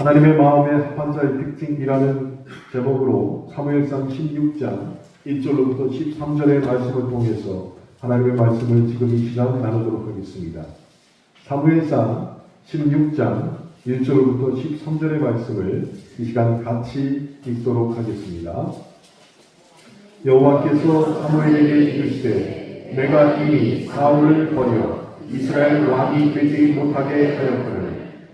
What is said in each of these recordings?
하나님의 마음의 합한 자의 특징이라는 제목으로 사무엘상 16장 1절로부터 13절의 말씀을 통해서 하나님의 말씀을 지금 이 시간 나누도록 하겠습니다. 사무엘상 16장 1절로부터 13절의 말씀을 이 시간 같이 읽도록 하겠습니다. 여호와께서 사무엘에게 이르시되 내가 이미 사울을 버려 이스라엘 왕이 되지 못하게 하였거늘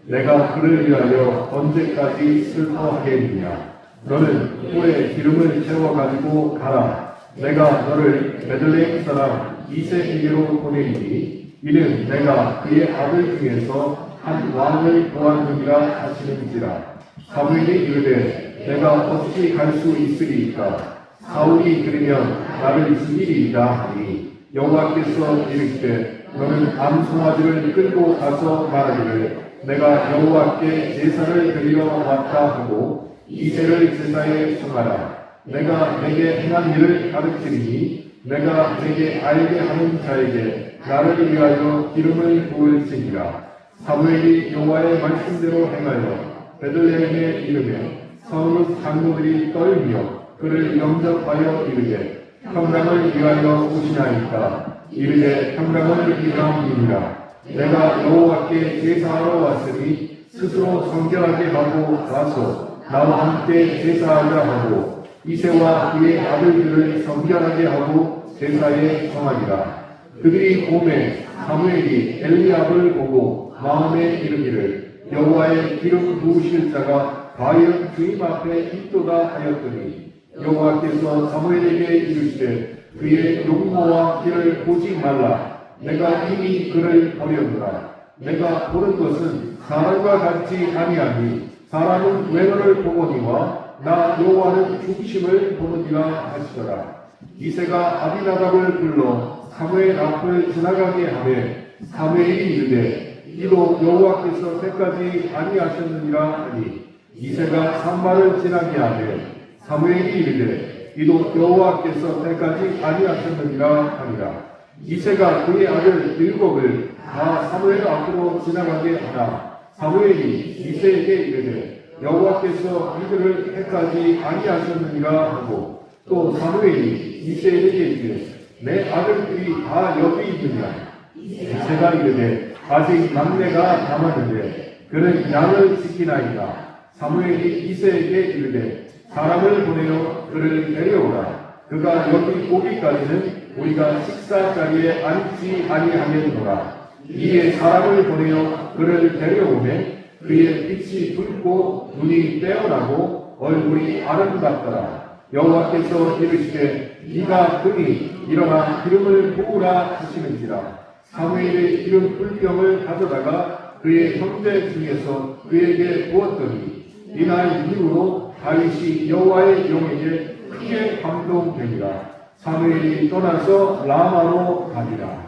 내가 그를 위하여 언제까지 슬퍼하겠느냐. 너는 꿀에 기름을 채워가지고 가라. 내가 너를 베들레헴 사람 이새에게로 보내리니 이는 내가 그의 아들 중에서 한 왕을 보았느니라 하시는지라. 사무엘이 이르되 내가 어찌 갈 수 있으리이까. 사울이 들으면 나를 죽이리이다 하니 여호와께서 이르시되 너는 암송아지를 끌고 가서 말하기를 내가 여호와께 제사를 드리러 왔다 하고 이새를 제사에 청하라. 내가 내게 행한 일을 가르치리니 내가 내게 알게 하는 자에게 나를 위하여 기름을 부을지니라. 사무엘이 여호와의 말씀대로 행하여 베들레헴에 이르매 서울 장로들이 떨며 그를 영접하여 이르되 평강을 위하여 오시나이까. 이르되 평강을 위함이니라. 내가 여호와께 제사하러 왔으니 스스로 성결하게 하고 와서 나와 함께 제사하자 하고 이새와 그의 아들들을 성결하게 하고 제사에 청하니라. 그들이 오매 사무엘이 엘리압을 보고 마음에 이르기를 여호와의 기름 부으실 자가 과연 주임 앞에 있도다 하였더니 여호와께서 사무엘에게 이르시되 그의 용모와 길을 보지 말라. 내가 이미 그를 버렸노라. 내가 보는 것은 사람과 같지 아니하니 사람은 외모를 보거니와 나 여호와는 중심을 보느니라 하시더라. 이새가 아비나답을 불러 사무엘 앞을 지나가게 하매 사무엘이 이르되 이도 여호와께서 때까지 아니하셨느니라 하니 이새가 산마를 지나게 하매 사무엘이 이르되 이도 여호와께서 때까지 아니하셨느니라 하니라. 이새가 그의 아들 7을 다 사무엘 앞으로 지나가게 하나 사무엘이 이새에게 이르되 여호와께서 이들을 해까지 아니하셨느니라 하고 또 사무엘이 이새에게 이르되 내 아들들이 다 여기 있느냐. 이새가 이르되 아직 막내가 남았는데 그는 양을 지키나이다. 사무엘이 이새에게 이르되 사람을 보내어 그를 데려오라. 그가 여기 오기까지는 우리가 식사 자리에 앉지 아니하겠노라. 이에 사람을 보내어 그를 데려오매 그의 빛이 붉고 눈이 빼어나고 얼굴이 아름답더라. 여호와께서 이르시되 네가 등이 일어나 기름을 부으라 하시는지라. 사무엘이 기름 불병을 가져다가 그의 형제 중에서 그에게 부었더니 이날 이후로 다윗이 여호와의 영에게 크게 감동되니라. 사무엘이 떠나서 라마로 가니라.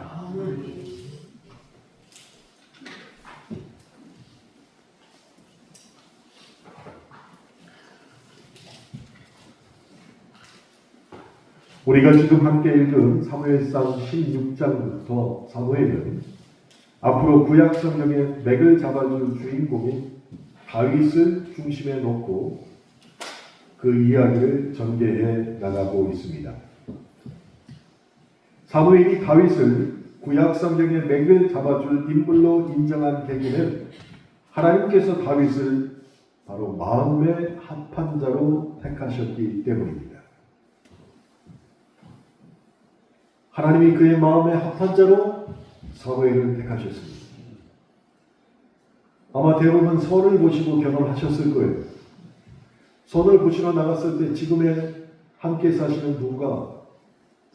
우리가 지금 함께 읽은 사무엘상 16장부터 사무엘은 앞으로 구약 성경의 맥을 잡아줄 주인공인 다윗을 중심에 놓고 그 이야기를 전개해 나가고 있습니다. 사무엘이 다윗을 구약 성경의 맥을 잡아줄 인물로 인정한 계기는 하나님께서 다윗을 바로 마음의 합한 자로 택하셨기 때문입니다. 하나님이 그의 마음의 합한 자로 사무엘을 택하셨습니다. 아마 대부분 선을 보시고 결혼하셨을 거예요. 선을 보시러 나갔을 때 지금의 함께 사시는 분과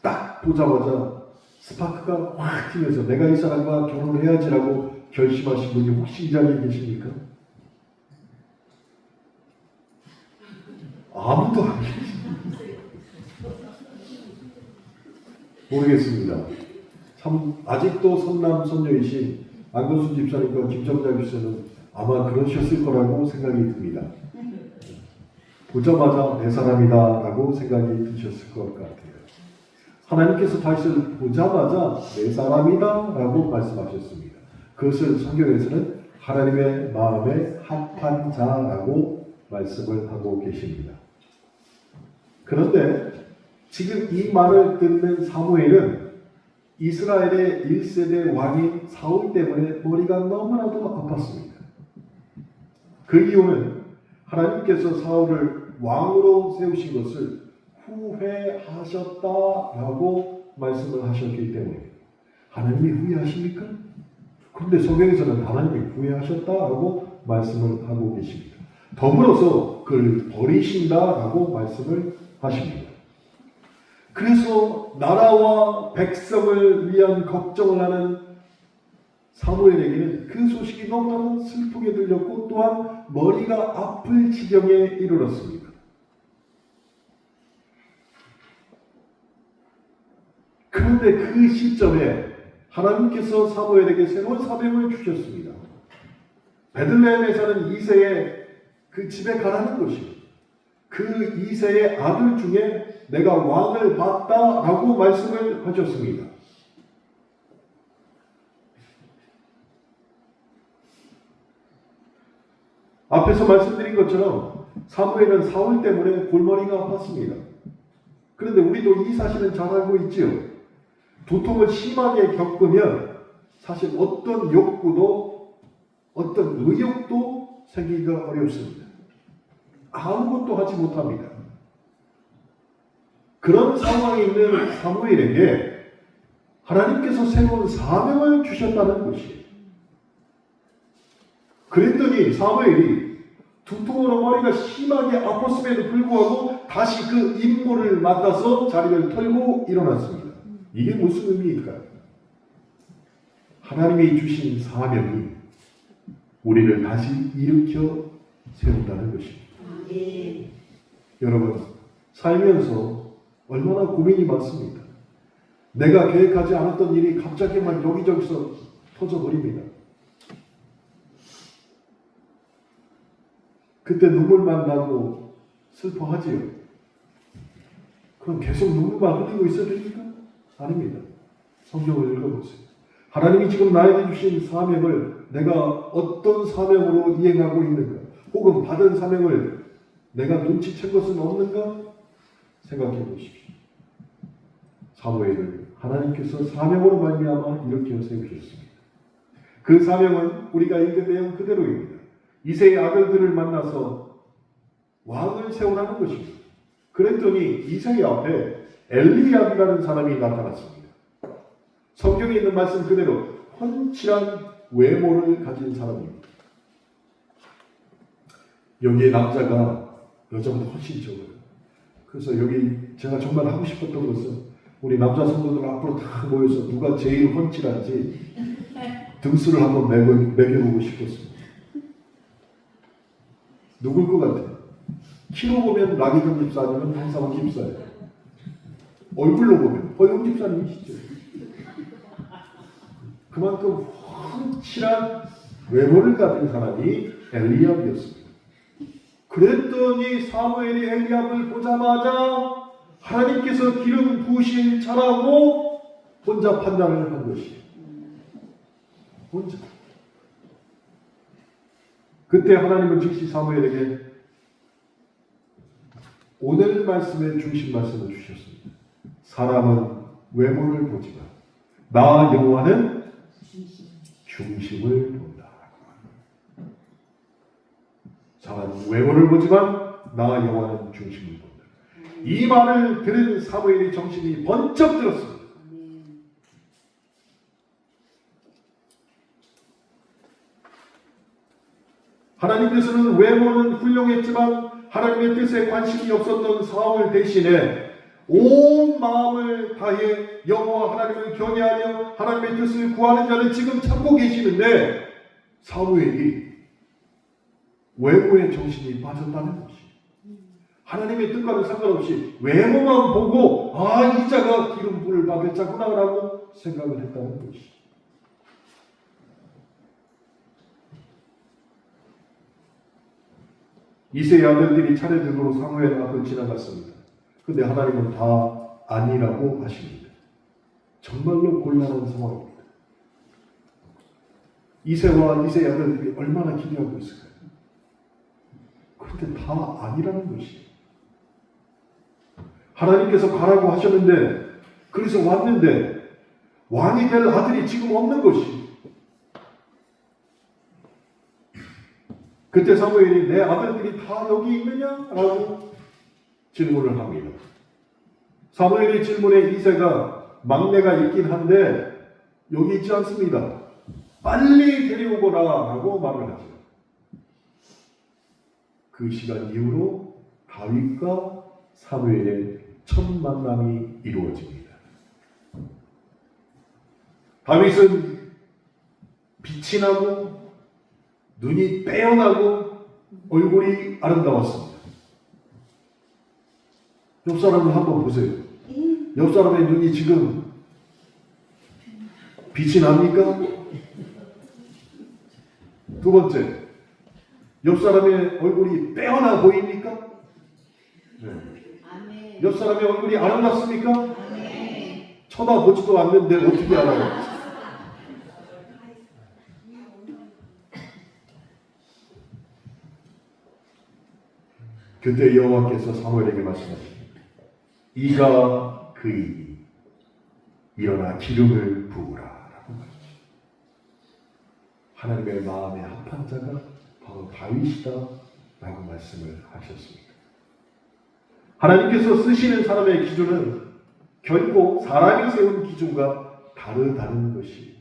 딱 보자마자 스파크가 확 튀면서 내가 이 사람과 결혼을 해야지라고 결심하신 분이 혹시 이 자리에 계십니까? 아무도 안 계십니다. 모르겠습니다. 참 아직도 선남선녀이신 안건순 집사님과 김정자 집사는 아마 그러셨을 거라고 생각이 듭니다. 보자마자 내 사람이다 라고 생각이 드셨을 것 같아요. 하나님께서 다윗을 보자마자 내 사람이다 라고 말씀하셨습니다. 그것을 성경에서는 하나님의 마음에 합한 자라고 말씀을 하고 계십니다. 그런데 지금 이 말을 듣는 사무엘은 이스라엘의 1세대 왕인 사울 때문에 머리가 너무나도 아팠습니다. 그 이유는 하나님께서 사울을 왕으로 세우신 것을 후회하셨다라고 말씀을 하셨기 때문에. 하나님이 후회하십니까? 그런데 성경에서는 하나님이 후회하셨다라고 말씀을 하고 계십니다. 더불어서 그를 버리신다라고 말씀을 하십니다. 그래서 나라와 백성을 위한 걱정을 하는 사무엘에게는 그 소식이 너무나도 슬프게 들렸고 또한 머리가 아플 지경에 이르렀습니다. 그런데 그 시점에 하나님께서 사무엘에게 새로운 사명을 주셨습니다. 베들레헴에 사는 이새의 그 집에 가라는 것이요. 그 이새의 아들 중에 내가 왕을 봤다라고 말씀을 하셨습니다. 앞에서 말씀드린 것처럼 사무엘은 사울 때문에 골머리가 아팠습니다. 그런데 우리도 이 사실은 잘 알고 있지요. 두통을 심하게 겪으면 사실 어떤 욕구도 어떤 의욕도 생기기가 어렵습니다. 아무것도 하지 못합니다. 그런 상황에 있는 사무엘에게 하나님께서 새로운 사명을 주셨다는 것이에요. 그랬더니 사무엘이 두통으로 머리가 심하게 아팠음에도 불구하고 다시 그 임무를 맡아서 자리를 털고 일어났습니다. 이게 무슨 의미일까요? 하나님이 주신 사명이 우리를 다시 일으켜 세운다는 것입니다. 여러분, 살면서 얼마나 고민이 많습니다. 내가 계획하지 않았던 일이 갑자기만 여기저기서 터져버립니다. 그때 눈물만 나고 슬퍼하지요. 그럼 계속 눈물만 흘리고 있어야 됩니까? 아닙니다. 성경을 읽어보세요. 하나님이 지금 나에게 주신 사명을 내가 어떤 사명으로 이행하고 있는가? 혹은 받은 사명을 내가 눈치챈 것은 없는가? 생각해 보십시오. 사무엘을 하나님께서 사명으로 말미암아 일으켜 세우셨습니다. 그 사명은 우리가 읽은 내용 그대로입니다. 이새의 아들들을 만나서 왕을 세우라는 것입니다. 그랬더니 이새 앞에 엘리압이라는 사람이 나타났습니다. 성경에 있는 말씀 그대로 훤칠한 외모를 가진 사람입니다. 여기에 남자가 여자보다 훨씬 적어요. 그래서 여기 제가 정말 하고 싶었던 것은 우리 남자 성도들 앞으로 다 모여서 누가 제일 훤칠한지 등수를 한번 매겨보고 싶었습니다. 누굴 것 같아요? 키로 보면 나기경 집사님은 한상원 집사예요. 얼굴로 보면 허영 집사님이시죠. 그만큼 훤칠한 외모를 가진 사람이 엘리압이었습니다. 그랬더니 사무엘이 엘리압을 보자마자 하나님께서 기름 부으신 자라고 혼자 판단을 한 것이에요. 혼자. 그때 하나님은 즉시 사무엘에게 오늘 말씀의 중심 말씀을 주셨습니다. 사람은 외모를 보지만 나 여호와는 중심을 본다. 사람은 외모를 보지만 나 여호와는 중심을 본다. 이 말을 들은 사무엘의 정신이 번쩍 들었습니다. 하나님께서는 외모는 훌륭했지만 하나님의 뜻에 관심이 없었던 사울 대신에 온 마음을 다해 여호와 하나님을 경외하며 하나님의 뜻을 구하는 자를 지금 찾고 계시는데 사무엘이 외모에 정신이 빠졌다는 것이 하나님의 뜻과는 상관없이 외모만 보고 이 자가 기름 부을 받을 자구나라고 생각을 했다는 것이. 이새의 아들들이 차례대로 사무엘 앞을 지나갔습니다. 근데 하나님은 다 아니라고 하십니다. 정말로 곤란한 상황입니다. 이세와 이세의 아들들이 얼마나 기대하고 있을까요? 그런데 다 아니라는 것이. 하나님께서 가라고 하셨는데, 그래서 왔는데 왕이 될 아들이 지금 없는 것이. 그때 사무엘이 내 아들들이 다 여기 있느냐? 라고 질문을 합니다. 사무엘의 질문에 이새가 막내가 있긴 한데 여기 있지 않습니다. 빨리 데려오거라 라고 말을 하죠. 그 시간 이후로 다윗과 사무엘의 첫 만남이 이루어집니다. 다윗은 빛이 나고 눈이 빼어나고 얼굴이 아름다웠습니다. 옆 사람을 한번 보세요. 옆 사람의 눈이 지금 빛이 납니까? 두 번째, 옆 사람의 얼굴이 빼어나 보입니까? 네. 옆 사람의 얼굴이 아름답습니까? 쳐다보지도 않는데 어떻게 알아요? 그때 여호와께서 사무엘에게 말씀하십니다. 이가 그이니 일어나 기름을 부으라 라고 말했죠. 하나님의 마음에 합한 자가 바로 다윗이다 라고 말씀을 하셨습니다. 하나님께서 쓰시는 사람의 기준은 결코 사람이 세운 기준과 다르다는 것이.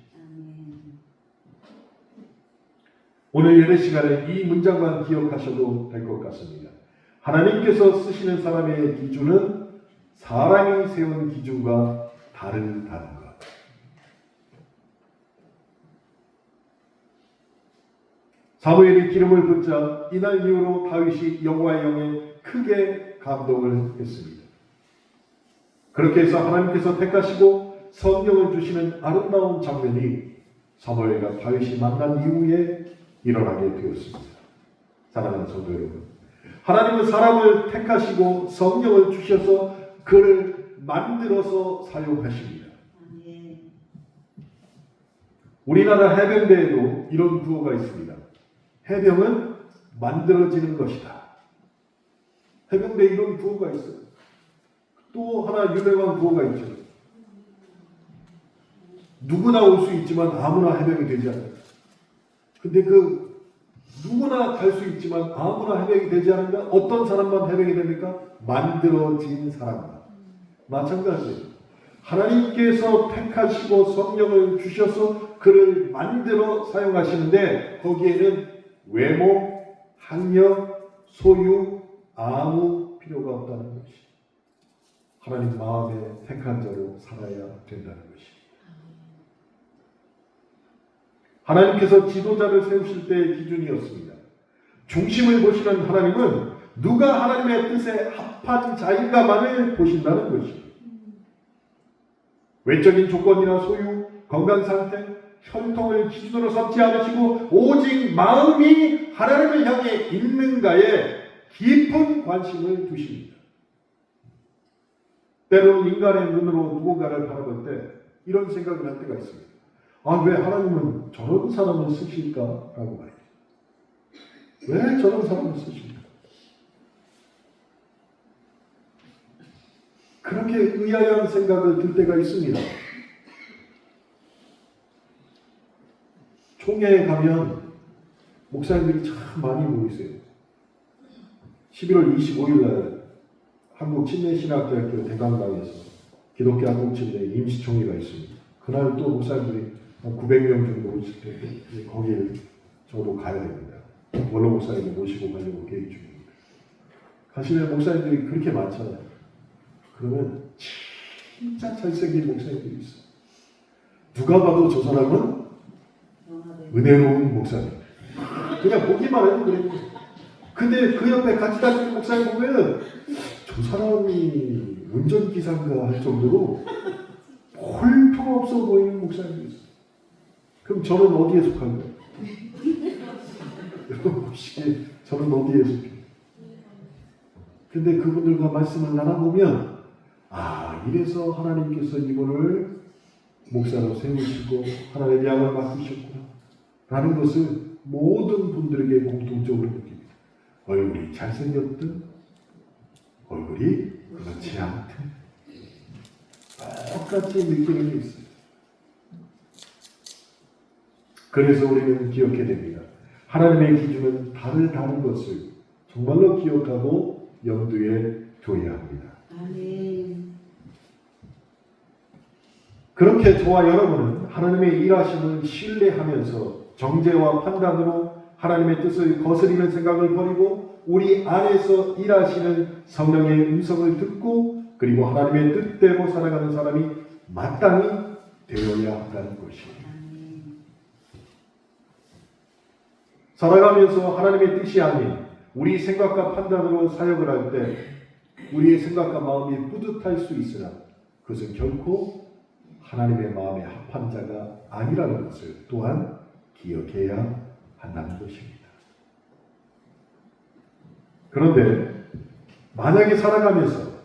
오늘 예배 시간에 이 문장만 기억하셔도 될 것 같습니다. 하나님께서 쓰시는 사람의 기준은 사람이 세운 기준과 다르다는 것. 사무엘이 기름을 붓자 이날 이후로 다윗이 여호와의 영에 크게 감동을 했습니다. 그렇게 해서 하나님께서 택하시고 성령을 주시는 아름다운 장면이 사무엘과 다윗이 만난 이후에 일어나게 되었습니다. 사랑하는 성도 여러분, 하나님은 사람을 택하시고 성령을 주셔서 그를 만들어서 사용하십니다. 우리나라 해병대에도 이런 구호가 있습니다. 해병은 만들어지는 것이다. 해병대에 이런 구호가 있어요. 또 하나 유명한 구호가 있죠. 누구나 올 수 있지만 아무나 해병이 되지 않는다. 근데 누구나 갈 수 있지만 아무나 해병이 되지 않는다. 어떤 사람만 해병이 됩니까? 만들어진 사람만. 마찬가지예요. 하나님께서 택하시고 성령을 주셔서 그를 만들어 사용하시는데 거기에는 외모, 학력, 소유 아무 필요가 없다는 것이. 하나님 마음에 택한 자로 살아야 된다는 것이. 하나님께서 지도자를 세우실 때의 기준이었습니다. 중심을 보시는 하나님은 누가 하나님의 뜻에 합한 자인가만을 보신다는 것이. 외적인 조건이나 소유, 건강 상태, 혈통을 기준으로 삼지 않으시고 오직 마음이 하나님을 향해 있는가에 깊은 관심을 두십니다. 때로는 인간의 눈으로 누군가를 바라볼 때 이런 생각을 할 때가 있습니다. 왜 하나님은 저런 사람을 쓰실까라고 말이에요. 왜 저런 사람을 쓰실까? 그렇게 의아한 생각을 들 때가 있습니다. 총회에 가면 목사님들이 참 많이 모이세요. 11월 25일 날 한국침례신학대학교 대강당에서 기독교 한국침례 임시총회가 있습니다. 그날 또 목사님들이 한 900명 정도 오실 텐데 거기에 저도 가야 됩니다. 원로 목사님을 모시고 가려고 계획 중입니다. 가시면 목사님들이 그렇게 많잖아요. 그러면 진짜 잘생긴 목사님들이 있어요. 누가 봐도 저 사람은 은혜로운 목사님. 그냥 보기만 해도 그래요. 근데 그 옆에 같이 다니는 목사님 보면 저 사람이 운전기사인가 할 정도로 홀통 없어 보이는 목사님이 있어요. 그럼 저는 어디에 속한 거예요? 여러분 보시기에 저는 어디에 속해요? 근데 그분들과 말씀을 나눠보면 이래서 하나님께서 이분을 목사로 세우시고 하나님의 양을 맡기셨구나. 라는 것을 모든 분들에게 공통적으로 느낍니다. 얼굴이 잘생겼든 얼굴이 그렇지 않든 똑같이 느끼는 게 있어요. 그래서 우리는 기억해야 됩니다. 하나님의 기준은 다른 것을 정말로 기억하고 염두에 둬야 합니다. 아멘. 그렇게 저와 여러분은 하나님의 일하심을 신뢰하면서 정죄와 판단으로 하나님의 뜻을 거스리는 생각을 버리고 우리 안에서 일하시는 성령의 음성을 듣고 그리고 하나님의 뜻대로 살아가는 사람이 마땅히 되어야 한다는 것입니다. 살아가면서 하나님의 뜻이 아닌 우리 생각과 판단으로 사역을 할 때 우리의 생각과 마음이 뿌듯할 수 있으나 그것은 결코 하나님의 마음에 합한 자가 아니라는 것을 또한 기억해야 한다는 것입니다. 그런데 만약에 살아가면서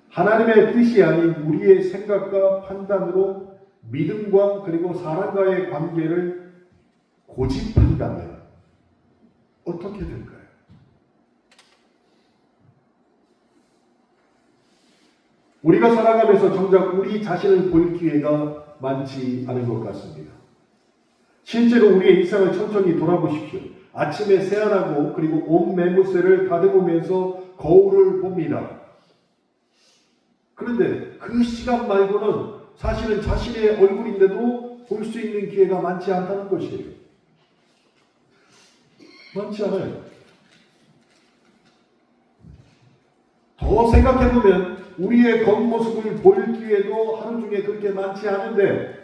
하나님의 뜻이 아닌 우리의 생각과 판단으로 믿음과 그리고 사람과의 관계를 고집한다면 어떻게 될까요? 우리가 살아가면서 정작 우리 자신을 볼 기회가 많지 않은 것 같습니다. 실제로 우리의 일상을 천천히 돌아보십시오. 아침에 세안하고 그리고 옷 매무새를 다듬으면서 거울을 봅니다. 그런데 그 시간 말고는 사실은 자신의 얼굴인데도 볼 수 있는 기회가 많지 않다는 것이에요. 많지 않아요. 더 생각해보면 우리의 겉모습을 볼 기회도 하루 중에 그렇게 많지 않은데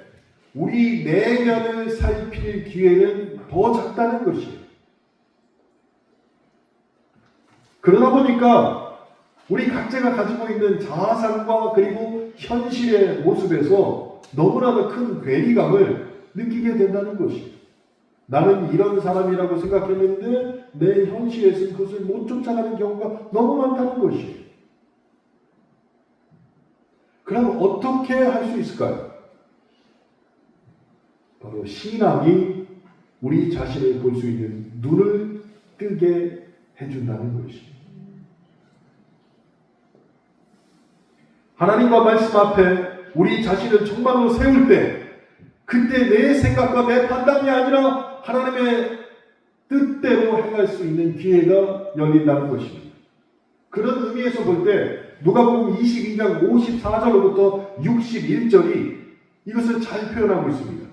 우리 내면을 살필 기회는 더 작다는 것이에요. 그러다 보니까 우리 각자가 가지고 있는 자아상과 그리고 현실의 모습에서 너무나도 큰 괴리감을 느끼게 된다는 것이에요. 나는 이런 사람이라고 생각했는데 내 현실에서는 그것을 못 쫓아가는 경우가 너무 많다는 것이에요. 그럼 어떻게 할 수 있을까요? 바로 신앙이 우리 자신을 볼 수 있는 눈을 뜨게 해준다는 것입니다. 하나님과 말씀 앞에 우리 자신을 정말로 세울 때 그때 내 생각과 내 판단이 아니라 하나님의 뜻대로 행할 수 있는 기회가 열린다는 것입니다. 그런 의미에서 볼 때 누가복음 22장 54절로부터 61절이 이것을 잘 표현하고 있습니다.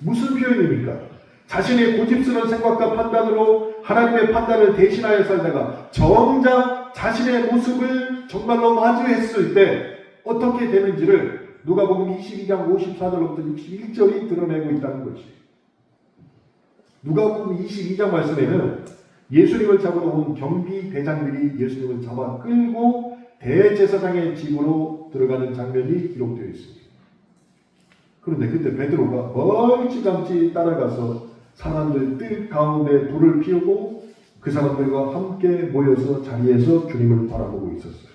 무슨 표현입니까? 자신의 고집스러운 생각과 판단으로 하나님의 판단을 대신하여 살다가 정작 자신의 모습을 정말로 마주했을 때 어떻게 되는지를 누가복음 22장 54절로부터 61절이 드러내고 있다는 것이에요. 누가복음 22장 말씀에는 예수님을 잡으러 온 경비 대장들이 예수님을 잡아 끌고 대제사장의 집으로 들어가는 장면이 기록되어 있습니다. 그런데 그때 베드로가 멀찌감치 따라가서 사람들 뜰 가운데 불을 피우고 그 사람들과 함께 모여서 자리에서 주님을 바라보고 있었어요.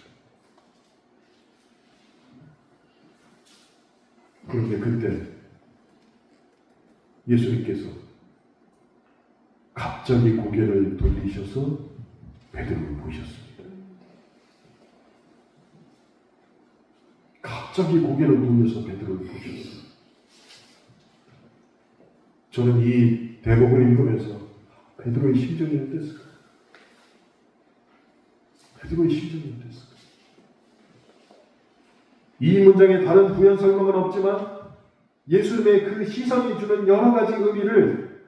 그런데 그때 예수님께서 갑자기 고개를 돌리셔서 베드로를 보셨습니다. 갑자기 고개를 돌려서 베드로를 보셨어요. 저는 이 대복을 읽으면서 베드로의 심정이 어땠을까? 베드로의 심정이 어땠을까? 이 문장에 다른 부연 설명은 없지만 예수님의 그 시선이 주는 여러 가지 의미를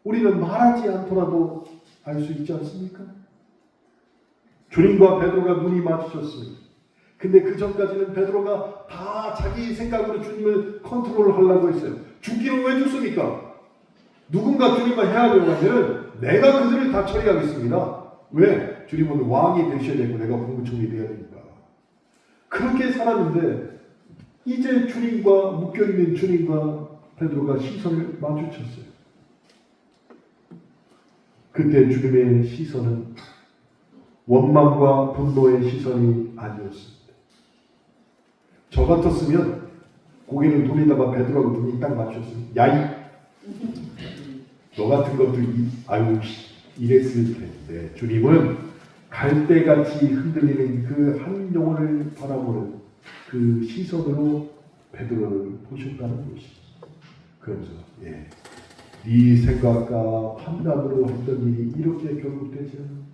우리는 말하지 않더라도 알 수 있지 않습니까? 주님과 베드로가 눈이 마주쳤습니다. 근데 그 전까지는 베드로가 다 자기 생각으로 주님을 컨트롤하려고 했어요. 죽기는 왜 죽습니까? 누군가 주님과 해야 되는 일은 내가 그들을 다 처리하겠습니다. 왜? 주님은 왕이 되셔야 되고 내가 국무총리 되어야 되니까. 그렇게 살았는데 이제 주님과 묶여있는 주님과 베드로가 시선을 마주쳤어요. 그때 주님의 시선은 원망과 분노의 시선이 아니었습니다. 저 같았으면 고개를 돌리다가 베드로하고 눈이 딱 맞췄어요. 야이, 너 같은 것도 아유 이랬을 텐데 주님은 갈대같이 흔들리는 그 한 영혼을 바라보는 그 시선으로 베드로를 보셨다는 것이. 그러면서 네 생각과 판단으로 했던 일이 이렇게 결국 되지 않는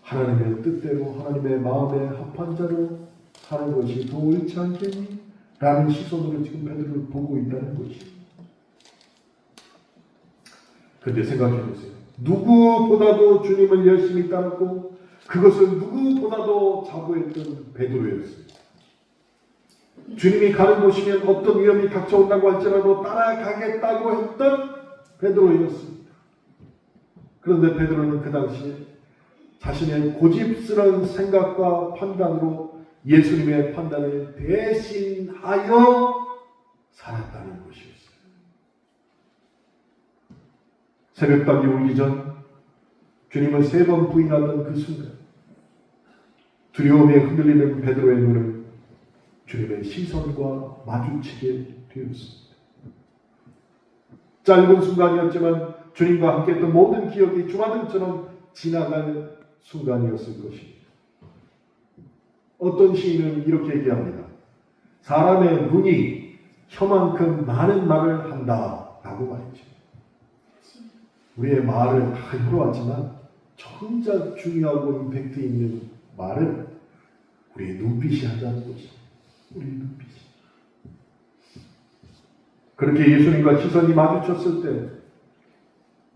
하나님의 뜻대로 하나님의 마음에 합한 자로 사는 것이 더 옳지 않겠니? 라는 시선으로 지금 베드로를 보고 있다는 것이. 근데 생각해보세요. 누구보다도 주님을 열심히 따랐고 그것을 누구보다도 자부했던 베드로였어요. 주님이 가는 곳이면 어떤 위험이 닥쳐온다고 할지라도 따라가겠다고 했던 베드로였습니다. 그런데 베드로는 그 당시에 자신의 고집스러운 생각과 판단으로 예수님의 판단을 대신하여 살았다는 것이었어요. 새벽닭이 울기 전 주님을 3번 부인하던 그 순간 두려움에 흔들리는 베드로의 눈은 주님의 시선과 마주치게 되었습니다. 짧은 순간이었지만 주님과 함께했던 모든 기억이 주마등처럼 지나갈 순간이었을 것입니다. 어떤 시인은 이렇게 얘기합니다. 사람의 눈이 혀만큼 많은 말을 한다라고 말이죠. 우리의 말을 다 해왔지만 정작 중요하고 임팩트 있는 말은 우리의 눈빛이 한다는 것이죠. 우리의 눈빛이. 그렇게 예수님과 시선이 마주쳤을 때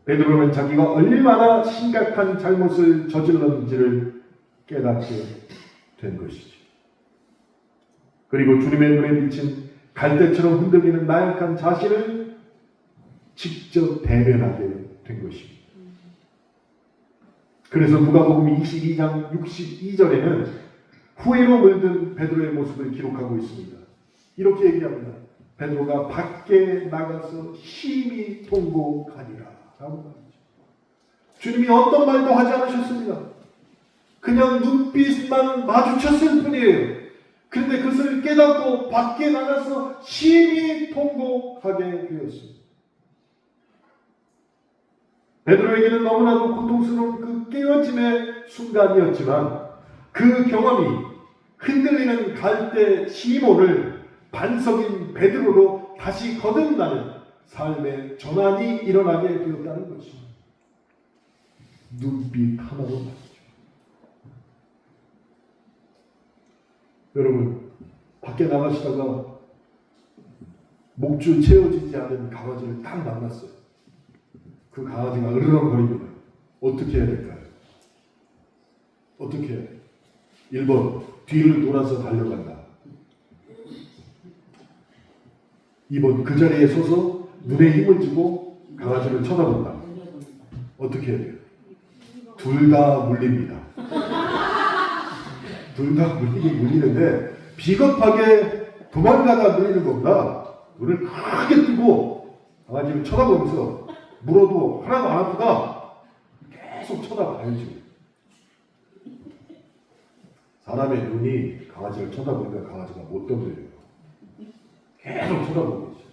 베드로는 자기가 얼마나 심각한 잘못을 저질렀는지를 깨닫게 된 것이죠. 그리고 주님의 눈에 비친 갈대처럼 흔들리는 나약한 자신을 직접 대면하게 된 것입니다. 그래서 누가복음 22장 62절에는 후회로 물든 베드로의 모습을 기록하고 있습니다. 이렇게 얘기합니다. 베드로가 밖에 나가서 심히 통곡하니라 라고 말이죠. 주님이 어떤 말도 하지 않으셨습니다. 그냥 눈빛만 마주쳤을 뿐이에요. 그런데 그것을 깨닫고 밖에 나가서 심히 통곡하게 되었습니다. 베드로에게는 너무나도 고통스러운 그 깨어짐의 순간이었지만 그 경험이 흔들리는 갈대 시몬을 반석인 베드로로 다시 거듭나는 삶의 전환이 일어나게 되었다는 것입니다. 눈빛 하나로 말이죠. 여러분, 밖에 나가시다가 목줄 채워지지 않은 강아지를 딱 만났어요. 그 강아지가 으르렁거립니다. 어떻게 해야 될까요? 어떻게 해야 돼요? 1번, 뒤를 돌아서 달려간다. 2번, 그 자리에 서서 눈에 힘을 주고 강아지를 쳐다본다. 어떻게 해야 돼요? 둘 다 물립니다. 둘 다 물리긴 물리는데 비겁하게 도망가다 물리는 것보다 눈을 크게 뜨고 강아지를 쳐다보면서 물어도 하나도 안 아프다. 계속 쳐다봐야지. 사람의 눈이 강아지를 쳐다보니까 강아지가 못 덤벼요. 계속 쳐다보고 있어요.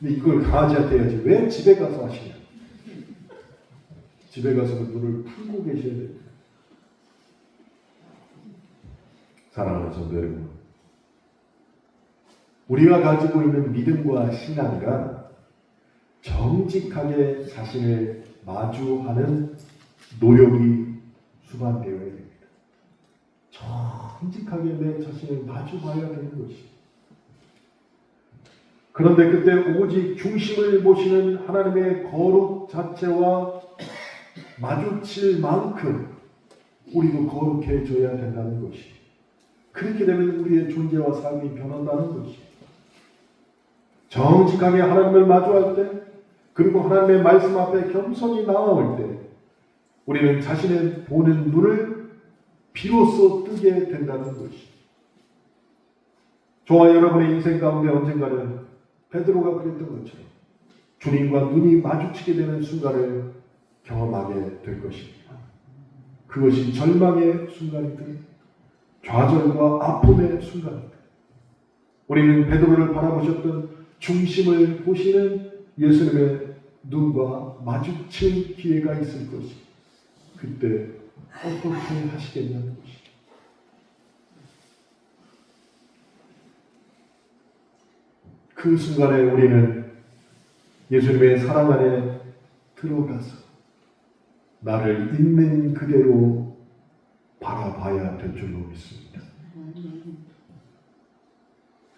근데 이걸 강아지한테 해야지 왜 집에 가서 하시냐. 집에 가서는 눈을 풀고 계셔야 됩니다. 사랑하는 성도 여러분, 우리가 가지고 있는 믿음과 신앙이란 정직하게 자신을 마주하는 노력이 수반되어야 됩니다. 정직하게 내 자신을 마주봐야 되는 것입니다. 그런데 그때 오직 중심을 모시는 하나님의 거룩 자체와 마주칠 만큼 우리도 거룩해져야 된다는 것이. 그렇게 되면 우리의 존재와 삶이 변한다는 것이. 정직하게 하나님을 마주할 때, 그리고 하나님의 말씀 앞에 겸손히 나아올 때 우리는 자신의 보는 눈을 비로소 뜨게 된다는 것이. 저와 여러분의 인생 가운데 언젠가는 베드로가 그랬던 것처럼 주님과 눈이 마주치게 되는 순간을 경험하게 될 것입니다. 그것이 절망의 순간이든 좌절과 아픔의 순간이든 우리는 베드로를 바라보셨던 중심을 보시는 예수님의 눈과 마주칠 기회가 있을 것이, 그때 어떻게 하시겠냐는 것이. 그 순간에 우리는 예수님의 사랑 안에 들어가서 나를 있는 그대로 바라봐야 될 줄로 믿습니다.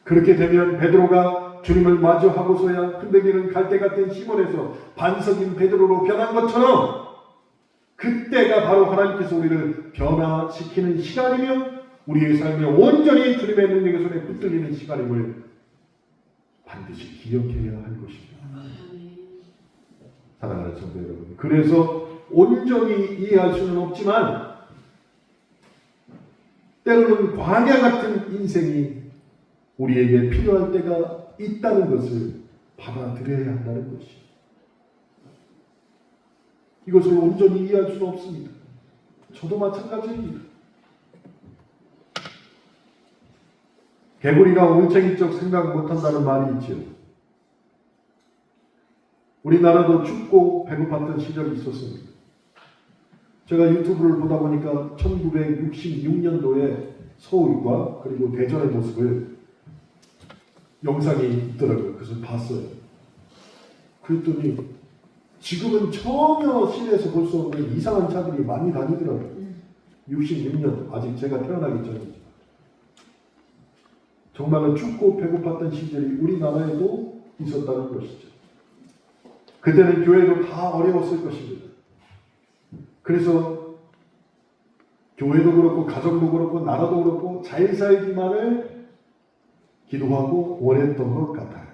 그렇게 되면 베드로가 주님을 마주하고서야 흔들리는 갈대 같은 시몬에서 반석인 베드로로 변한 것처럼, 그때가 바로 하나님께서 우리를 변화시키는 시간이며 우리의 삶에 온전히 주님의 능력의 손에 붙들리는 시간임을 반드시 기억해야 할 것입니다. 사랑하는 성도 여러분, 그래서 온전히 이해할 수는 없지만 때로는 광야 같은 인생이 우리에게 필요할 때가 있다는 것을 받아들여야 한다는 것이. 이것을 온전히 이해할 수는 없습니다. 저도 마찬가지입니다. 개구리가 올챙이적 생각 못한다는 말이 있죠. 우리나라도 춥고 배고팠던 시절이 있었습니다. 제가 유튜브를 보다 보니까 1966년도에 서울과 그리고 대전의 모습을 영상이 있더라고요. 그래서 봤어요. 그랬더니 지금은 전혀 시내에서 볼 수 없는 이상한 차들이 많이 다니더라고요. 66년, 아직 제가 태어나기 전이죠. 정말로 춥고 배고팠던 시절이 우리나라에도 있었다는 것이죠. 그때는 교회도 다 어려웠을 것입니다. 그래서 교회도 그렇고 가정도 그렇고 나라도 그렇고 잘 살기만을 기도하고 원했던 것 같아요.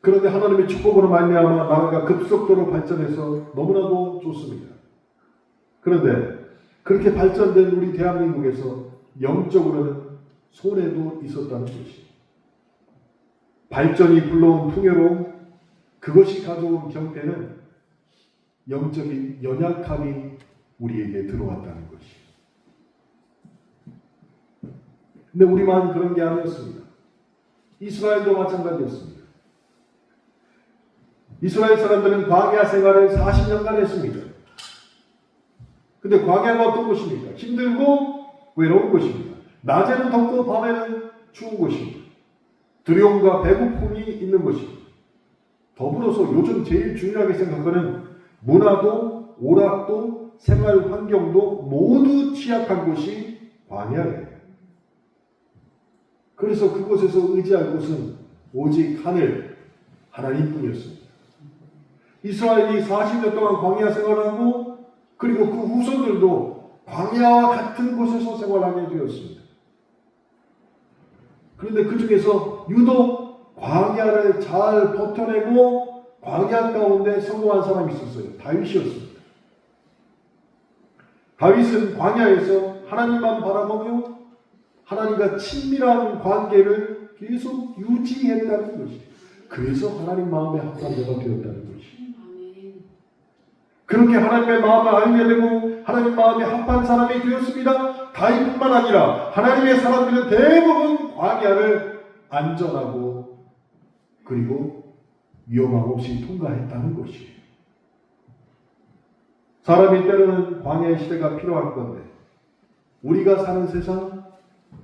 그런데 하나님의 축복으로 말미암아 나라가 급속도로 발전해서 너무나도 좋습니다. 그런데 그렇게 발전된 우리 대한민국에서 영적으로는 손해도 있었다는 것이, 발전이 불러온 풍요로움, 그것이 가져온 경패는 영적인 연약함이 우리에게 들어왔다는 것이. 근데 우리만 그런 게 아니었습니다. 이스라엘도 마찬가지였습니다. 이스라엘 사람들은 광야 생활을 40년간 했습니다. 근데 광야가 어떤 곳입니까? 힘들고 외로운 곳입니다. 낮에는 덥고 밤에는 추운 곳입니다. 두려움과 배고픔이 있는 것입니다. 더불어서 요즘 제일 중요하게 생각하는 문화도 오락도 생활 환경도 모두 취약한 곳이 광야예요. 그래서 그곳에서 의지할 곳은 오직 하늘, 하나님뿐이었습니다. 이스라엘이 40년 동안 광야 생활하고 그리고 그 후손들도 광야와 같은 곳에서 생활하게 되었습니다. 그런데 그 중에서 유독 광야를 잘 버텨내고 광야 가운데 성공한 사람이 있었어요. 다윗이었습니다. 다윗은 광야에서 하나님만 바라보며 하나님과 친밀한 관계를 계속 유지했다는 것이, 그래서 하나님 마음에 합한 자가 되었다는 것이. 그렇게 하나님의 마음을 알게 되고 하나님 마음에 합한 사람이 되었습니다. 다윗뿐만 아니라 하나님의 사람들은 대부분 광야를 안전하고 그리고 위험함 없이 통과했다는 것이에요. 사람이 때로는 광야의 시대가 필요할 건데 우리가 사는 세상,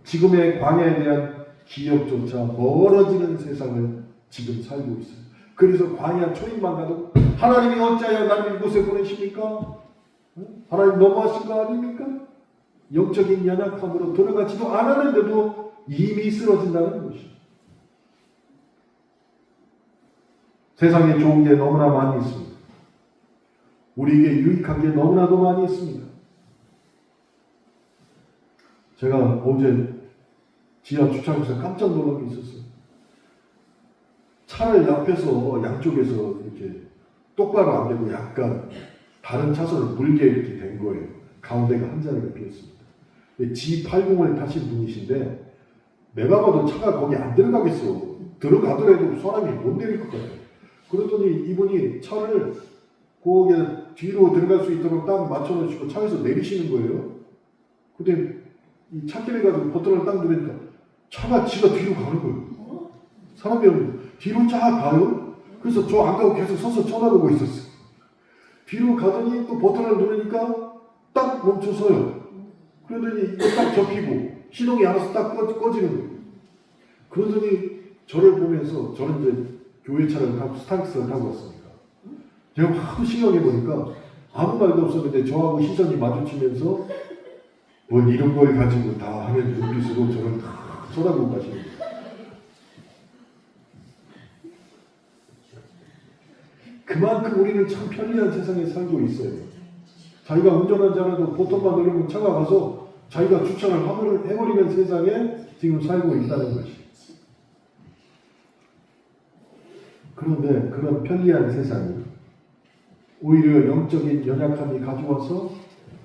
지금의 광야에 대한 기억조차 멀어지는 세상을 지금 살고 있어요. 그래서 광야 초입만 가도 하나님이 어찌하여 나를 이곳에 보내십니까? 하나님 너무하신 거 아닙니까? 영적인 연약함으로 들어가지도 않았는데도 이미 쓰러진다는 것이. 세상에 좋은 게 너무나 많이 있습니다. 우리에게 유익한 게 너무나도 많이 있습니다. 제가 어제 지하 주차장에서 깜짝 놀란 게 있었어요. 차를 옆에서 양쪽에서 이렇게 똑바로 안 되고 약간 다른 차선을 물게 이렇게 된 거예요. 가운데가 한 자리가 비었습니다. G80을 타신 분이신데 내가 봐도 차가 거기 안 들어가겠어. 들어가더라도 사람이 못 내릴 것 같아요. 그랬더니 이분이 차를 거기에 뒤로 들어갈 수 있도록 딱 맞춰놓으시고 차에서 내리시는 거예요. 근데 이 찾길래 가지고 버튼을 딱 누르니까 차가 지가 뒤로 가는 거예요. 사람이 뒤로 쫙 가요. 그래서 저 안 가고 계속 서서 쳐다보고 있었어요. 뒤로 가더니 또 버튼을 누르니까 딱 멈춰서요. 그러더니 이거 딱 접히고 시동이 알아서 딱 꺼지는 거예요. 그러더니 저를 보면서 저는 이제 교회 차를 타고 스타렉스를 타고 왔으니까 제가 하도 신경해 보니까 아무 말도 없었는데 저하고 시선이 마주치면서 뭘 이런 걸 가지고 다 하는 눈빛으로 저를 다 쳐다보고 가시는 거예요. 그만큼 우리는 참 편리한 세상에 살고 있어요. 자기가 운전하지 않아도 버튼만 누르면 차가 가서 자기가 주차를 해버리는 세상에 지금 살고 있다는 것이. 그런데 그런 편리한 세상이 오히려 영적인 연약함이 가져와서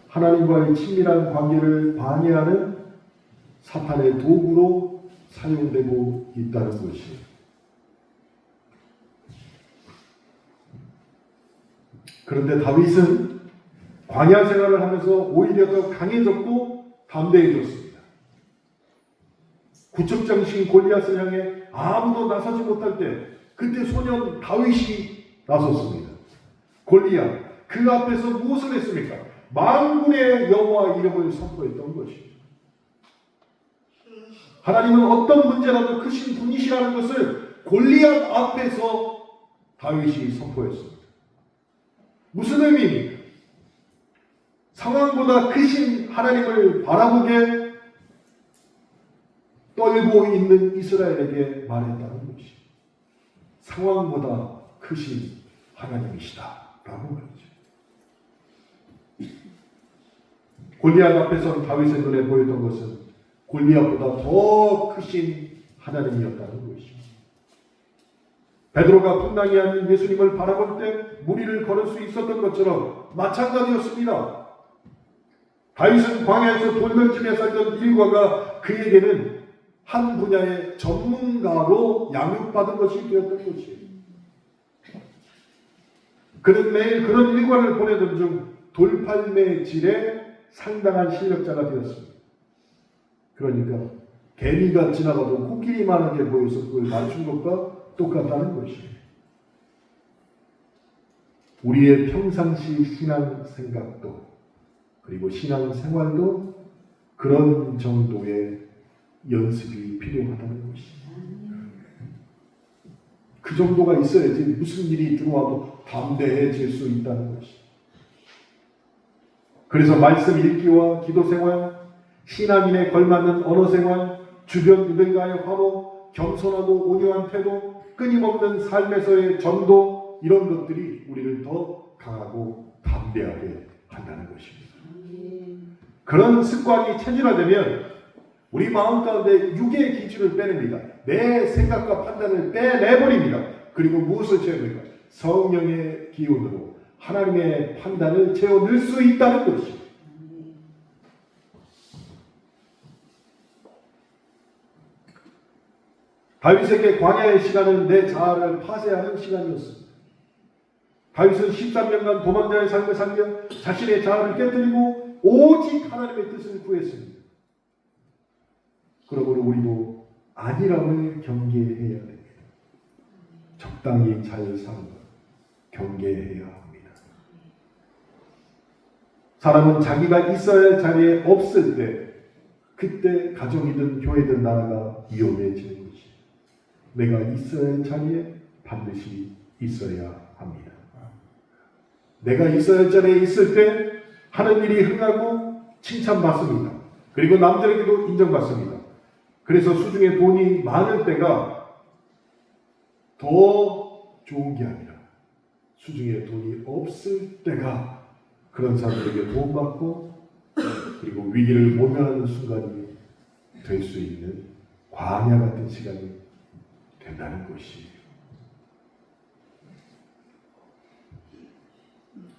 하나님과의 친밀한 관계를 방해하는 사탄의 도구로 사용되고 있다는 것이. 그런데 다윗은 광야 생활을 하면서 오히려 더 강해졌고 담대해졌습니다. 구척장신 골리앗을 향해 아무도 나서지 못할 때 그때 소년 다윗이 나섰습니다. 골리앗 그 앞에서 무엇을 했습니까? 만군의 여호와 이름을 선포했던 것입니다. 하나님은 어떤 문제라도 크신 분이시라는 것을 골리앗 앞에서 다윗이 선포했습니다. 무슨 의미입니까? 상황보다 크신 하나님을 바라보게 떨고 있는 이스라엘에게 말했다는 것이 상황보다 크신 하나님이시다 라고 말이죠. 골리앗 앞에서 다윗의 눈에 보였던 것은 골리앗보다 더 크신 하나님이었다는 것입니다. 베드로가 풍랑이 아닌 예수님을 바라볼 때 무리를 걸을 수 있었던 것처럼 마찬가지였습니다. 다윗은 광야에서 돌던짐에 살던 일과가 그에게는 한 분야의 전문가로 양육받은 것이 되었던 것이에요. 그는 매일 그런 일과를 보내던 중 돌팔매질에 상당한 실력자가 되었습니다. 그러니까 개미가 지나가도 코끼리만한 게 보여서 그걸 맞춘 것과 똑같다는 것이에요. 우리의 평상시 신앙 생각도 그리고 신앙 생활도 그런 정도의 연습이 필요하다는 것입니다. 그 정도가 있어야지 무슨 일이 들어와도 담대해질 수 있다는 것입니다. 그래서 말씀 읽기와 기도 생활, 신앙인에 걸맞는 언어 생활, 주변 이들과의 화목, 겸손하고 온유한 태도, 끊임없는 삶에서의 전도 이런 것들이 우리를 더 강하고 담대하게 한다는 것입니다. 그런 습관이 체질화되면 우리 마음 가운데 육의 기준을 빼냅니다. 내 생각과 판단을 빼내버립니다. 그리고 무엇을 채웁니까? 성령의 기운으로 하나님의 판단을 채워 넣을 수 있다는 것입니다. 다윗에게 광야의 시간은 내 자아를 파쇄하는 시간이었습니다. 다윗은 13년간 도망자의 삶을 살며 자신의 자아를 깨뜨리고 오직 하나님의 뜻을 구했습니다. 그러므로 우리도 안일함을 경계해야 됩니다. 적당히 잘 사는 것 경계해야 합니다. 사람은 자기가 있어야 할 자리에 없을 때 그때 가정이든 교회든 나라가 위험해지는 것입니다. 내가 있어야 할 자리에 반드시 있어야 합니다. 내가 있어야 할 자리에 있을 때 하는 일이 흥하고 칭찬받습니다. 그리고 남들에게도 인정받습니다. 그래서 수중에 돈이 많을 때가 더 좋은 게 아니라 수중에 돈이 없을 때가 그런 사람들에게 도움받고 그리고 위기를 모면하는 순간이 될 수 있는 광야 같은 시간이 된다는 것이에요.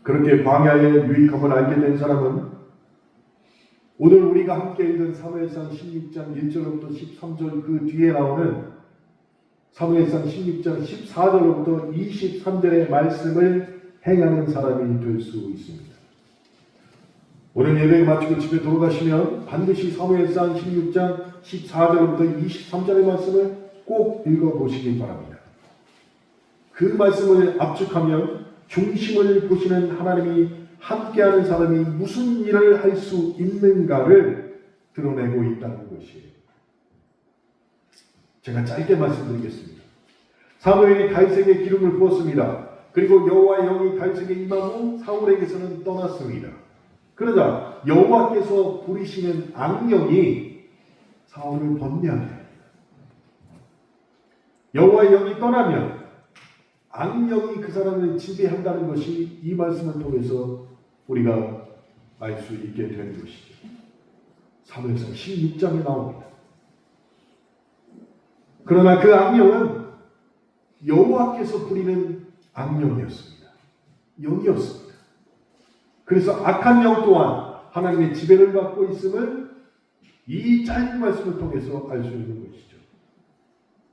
그렇게 광야의 유익함을 알게 된 사람은 오늘 우리가 함께 읽은 사무엘상 16장 1절부터 13절 그 뒤에 나오는 사무엘상 16장 14절부터 23절의 말씀을 행하는 사람이 될 수 있습니다. 오늘 예배 마치고 집에 돌아가시면 반드시 사무엘상 16장 14절부터 23절의 말씀을 꼭 읽어보시기 바랍니다. 그 말씀을 압축하면 중심을 보시는 하나님이 함께하는 사람이 무슨 일을 할 수 있는가를 드러내고 있다는 것이에요. 제가 짧게 말씀드리겠습니다. 사무엘이 다윗에게 기름을 부었습니다. 그리고 여호와의 영이 다윗에게 임하고 사울에게서는 떠났습니다. 그러자 여호와께서 부리시는 악령이 사울을 번뇌하게 합니다. 여호와의 영이 떠나면 악령이 그 사람을 지배한다는 것이 이 말씀을 통해서 우리가 알 수 있게 되는 것이죠. 사무엘상 16장에 나옵니다. 그러나 그 악령은 여호와께서 부리는 악령이었습니다. 영이었습니다. 그래서 악한 영 또한 하나님의 지배를 받고 있음을 이 짧은 말씀을 통해서 알 수 있는 것이죠.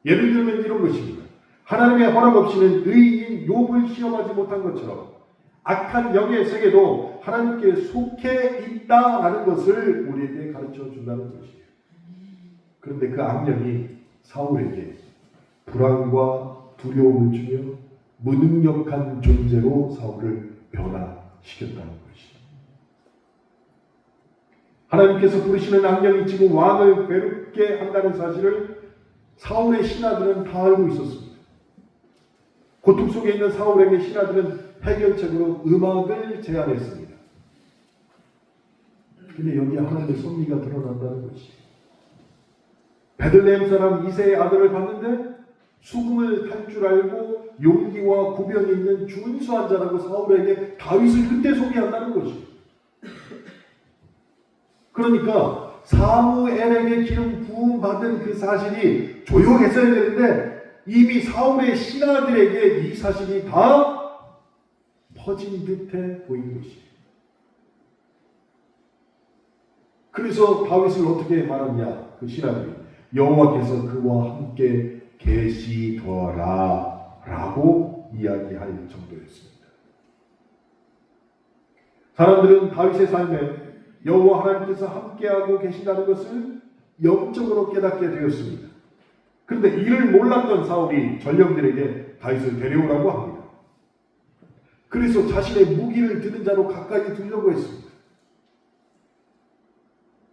예를 들면 이런 것입니다. 하나님의 허락 없이는 의인인 욥을 시험하지 못한 것처럼 악한 영의 세계도 하나님께 속해 있다라는 것을 우리에게 가르쳐 준다는 것이에요. 그런데 그 악령이 사울에게 불안과 두려움을 주며 무능력한 존재로 사울을 변화시켰다는 것이죠. 하나님께서 부르시는 악령이 지금 왕을 괴롭게 한다는 사실을 사울의 신하들은 다 알고 있었습니다. 고통 속에 있는 사울에게 신하들은 해결책으로 음악을 제안했습니다. 근데 여기에 하나님의 섭리가 드러난다는 것이 베들레헴 사람 이새의 아들을 봤는데 수금을 탈 줄 알고 용기와 구변이 있는 준수한 자라고 사울에게 다윗을 그때 소개한다는 것이. 그러니까 사무엘에게 기름 부음 받은 그 사실이 조용했어야 되는데 이미 사울의 신하들에게 이 사실이 다 퍼진 듯해 보인 것이에요. 그래서 다윗을 어떻게 말하냐? 그 신하들이 여호와께서 그와 함께 계시더라 라고 이야기할 정도였습니다. 사람들은 다윗의 삶에 여호와 하나님께서 함께하고 계신다는 것을 영적으로 깨닫게 되었습니다. 그런데 이를 몰랐던 사울이 전령들에게 다윗을 데려오라고 합니다. 그래서 자신의 무기를 드는 자로 가까이 두려고 했습니다.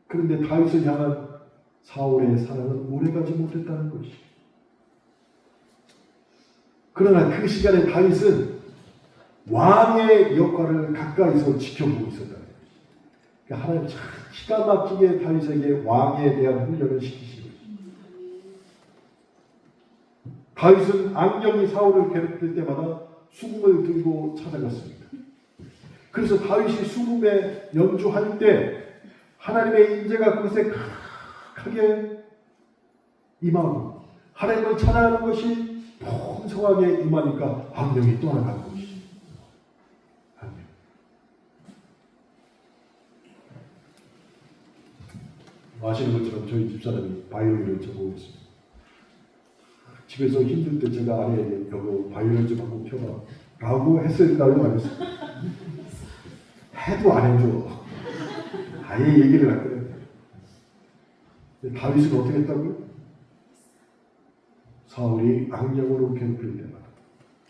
그런데 다윗을 향한 사울의 사랑은 오래가지 못했다는 것이죠. 그러나 그 시간에 다윗은 왕의 역할을 가까이서 지켜보고 있었다는 것이죠. 그러니까 하나님 참 기가 막히게 다윗에게 왕에 대한 훈련을 시키신 것이죠. 다윗은 악령이 사울을 괴롭힐 때마다 수금을 들고 찾아갔습니다. 그래서 다윗이 수금에 연주할 때 하나님의 인재가 그것에 크게 임하고 하나님을 찬양하는 것이 풍성하게 임하니까 악령이 떠나간 것이죠. 아멘. 아시는 것처럼 저희 집사람이 바이올린을 쳐보고 있습니다. 집에서 힘들 때 제가 아내에게 여보 바이올린 좀 한번 펴봐 라고 했을까요? 안 했을까요? 해도 안 해줘. 아예 얘기를 안 그래요. 다윗은 어떻게 했다고요? 사울이 악령으로 괴롭힐 때마다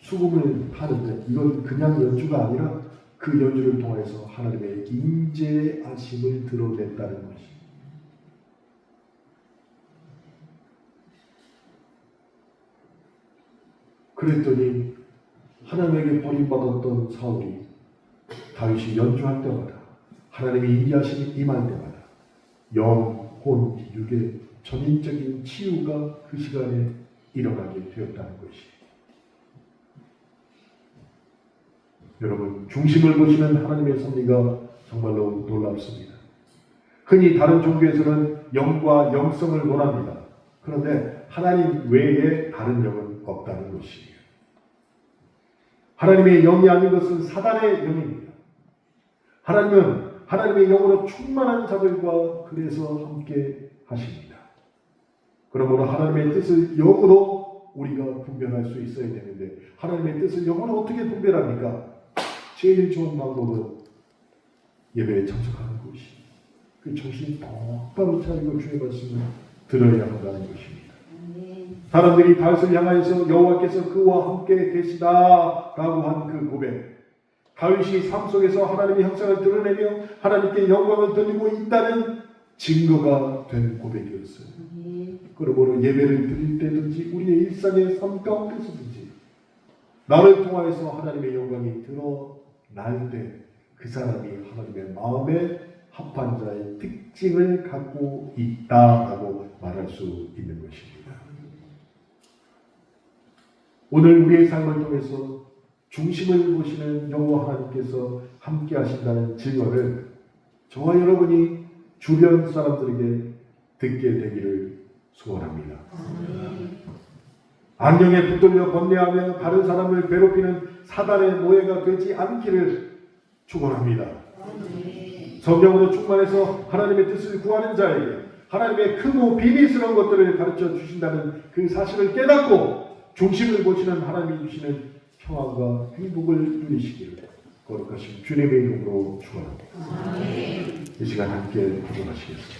수금을 타는데 이건 그냥 연주가 아니라 그 연주를 통해서 하나님의 인재하심을 드러냈다는 것입니다. 그랬더니 하나님에게 버림받았던 사울이 다윗이 연주할 때마다 하나님의 인자하심이 임할 때마다 영, 혼, 육의 전인적인 치유가 그 시간에 일어나게 되었다는 것이. 여러분, 중심을 보시는 하나님의 섭리가 정말로 놀랍습니다. 흔히 다른 종교에서는 영과 영성을 논합니다. 그런데 하나님 외에 다른 영은 없다는 것이에요. 하나님의 영이 아닌 것은 사단의 영입니다. 하나님은 하나님의 영으로 충만한 자들과 그래서 함께 하십니다. 그러므로 하나님의 뜻을 영으로 우리가 분별할 수 있어야 되는데 하나님의 뜻을 영으로 어떻게 분별합니까? 제일 좋은 방법은 예배에 참석하는 것이 그 정신이 똑바로 차리고 주의 말씀을 들어야 한다는 것입니다. 사람들이 다윗을 향하여서 여호와께서 그와 함께 계시다라고 한 그 고백, 다윗이 삶 속에서 하나님의 형상을 드러내며 하나님께 영광을 돌리고 있다는 증거가 된 고백이었어요. 그러므로 예배를 드릴 때든지 우리의 일상의 삶 가운데서든지 나를 통하여서 하나님의 영광이 드러날 때 그 사람이 하나님의 마음에 합한 자의 특징을 갖고 있다라고 말할 수 있는 것입니다. 오늘 우리의 삶을 통해서 중심을 보시는 여호와 하나님께서 함께 하신다는 증거를 저와 여러분이 주변 사람들에게 듣게 되기를 소원합니다. 안경에 붙들려 번뇌하며 다른 사람을 괴롭히는 사단의 노예가 되지 않기를 축원합니다. 성령으로 충만해서 하나님의 뜻을 구하는 자에게 하나님의 크고 비밀스러운 것들을 가르쳐 주신다는 그 사실을 깨닫고 중심을 보시는 하나님이 주시는 평안과 행복을 누리시기를 거룩하신 주님의 이름으로 축원합니다. 이 시간 함께 기도하시겠습니다.